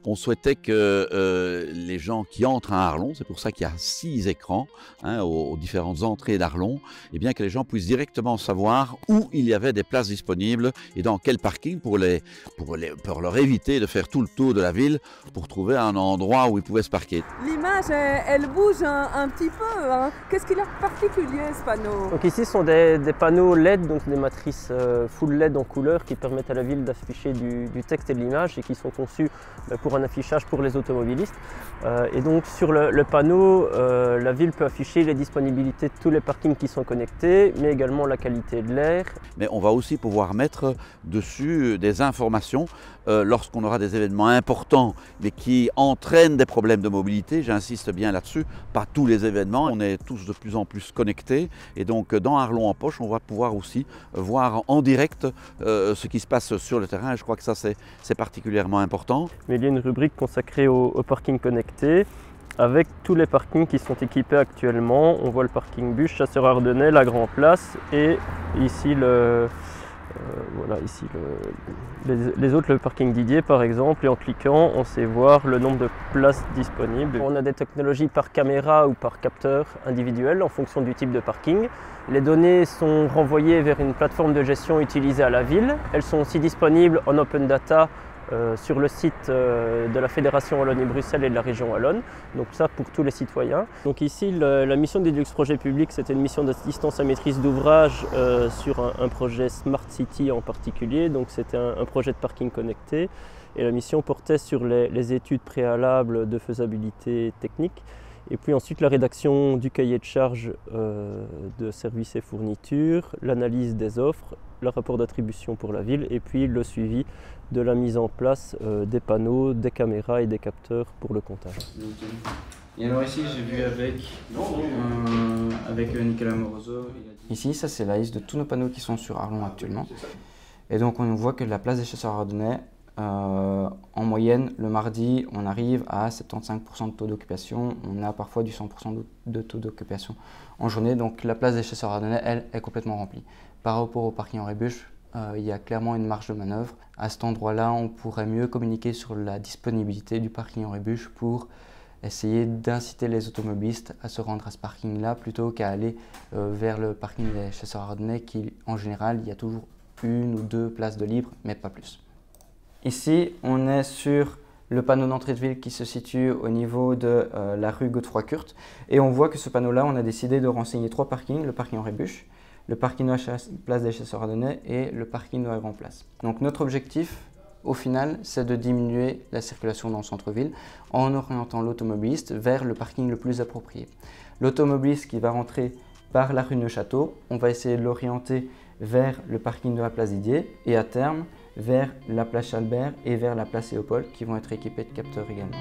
On souhaitait que les gens qui entrent à Arlon, c'est pour ça qu'il y a 6 écrans aux différentes entrées d'Arlon, et bien que les gens puissent directement savoir où il y avait des places disponibles et dans quel parking pour leur éviter de faire tout le tour de la ville pour trouver un endroit où ils pouvaient se parquer. L'image, elle bouge un petit peu. Hein. Qu'est-ce qu'il a de particulier ce panneau? Donc ici, ce sont des panneaux LED, donc des matrices full LED en couleur qui permettent à la ville d'afficher du texte et de l'image et qui sont conçus pour un affichage pour les automobilistes. Et donc sur le panneau, la ville peut afficher les disponibilités de tous les parkings qui sont connectés, mais également la qualité de l'air. Mais on va aussi pouvoir mettre dessus des informations lorsqu'on aura des événements importants mais qui entraînent des problèmes de mobilité. J'insiste bien là-dessus, pas tous les événements, on est tous de plus en plus connectés et donc dans Arlon en poche on va pouvoir aussi voir en direct ce qui se passe sur le terrain et je crois que ça c'est particulièrement important. Mais il y a une rubrique consacrée au parking connecté avec tous les parkings qui sont équipés actuellement. On voit le parking bus, Chasseurs Ardennais, la Grand Place et ici les autres, le parking Didier par exemple, et en cliquant on sait voir le nombre de places disponibles. On a des technologies par caméra ou par capteur individuel en fonction du type de parking. Les données sont renvoyées vers une plateforme de gestion utilisée à la ville. Elles sont aussi disponibles en open data sur le site de la Fédération Wallonie-Bruxelles et de la région Wallonne, donc ça pour tous les citoyens. Donc ici, la mission du Deluxe Projet Public, c'était une mission d'assistance à maîtrise d'ouvrage sur un projet Smart City en particulier, donc c'était un projet de parking connecté et la mission portait sur les études préalables de faisabilité technique. Et puis ensuite la rédaction du cahier de charges de services et fournitures, l'analyse des offres, le rapport d'attribution pour la ville et puis le suivi de la mise en place des panneaux, des caméras et des capteurs pour le comptage. Et alors ici j'ai vu avec Nicolas Moroso. Ici ça c'est la liste de tous nos panneaux qui sont sur Arlon actuellement. Et donc on voit que la place des Chasseurs Ardennais, en moyenne, le mardi, on arrive à 75% de taux d'occupation. On a parfois du 100% de taux d'occupation en journée. Donc la place des Chasseurs Ardennais, elle, est complètement remplie. Par rapport au parking en Rébuche, il y a clairement une marge de manœuvre. À cet endroit-là, on pourrait mieux communiquer sur la disponibilité du parking en Rébuche pour essayer d'inciter les automobilistes à se rendre à ce parking-là plutôt qu'à aller vers le parking des Chasseurs Ardennais qui, en général, il y a toujours 1 ou 2 places de libre, mais pas plus. Ici, on est sur le panneau d'entrée de ville qui se situe au niveau de la rue Godefroy-Kurt. Et on voit que ce panneau-là, on a décidé de renseigner 3 parkings, le parking en Rébuche, le parking de la place des Chasseurs Ardennais et le parking de la Grand Place. Donc notre objectif, au final, c'est de diminuer la circulation dans le centre-ville en orientant l'automobiliste vers le parking le plus approprié. L'automobiliste qui va rentrer par la rue Neuchâteau, on va essayer de l'orienter vers le parking de la place Didier et à terme, vers la place Chalbert et vers la place Léopold qui vont être équipés de capteurs également.